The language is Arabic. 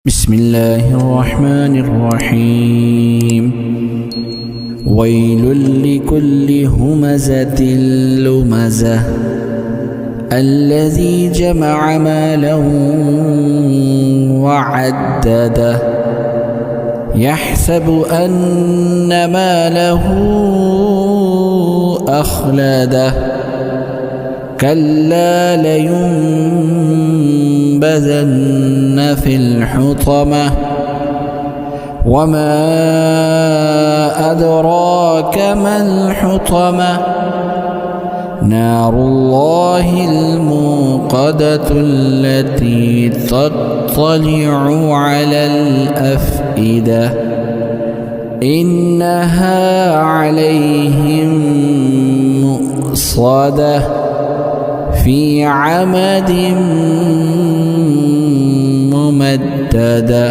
بسم الله الرحمن الرحيم. ويل لكل همزة لمزة الذي جمع مالا وعدده يحسب أن ماله أخلده كلا لينبذن في الحطمة وما أدراك ما الحطمة نار الله الموقدة التي تطلع على الأفئدة إنها عليهم مؤصدة في عمد ممددة.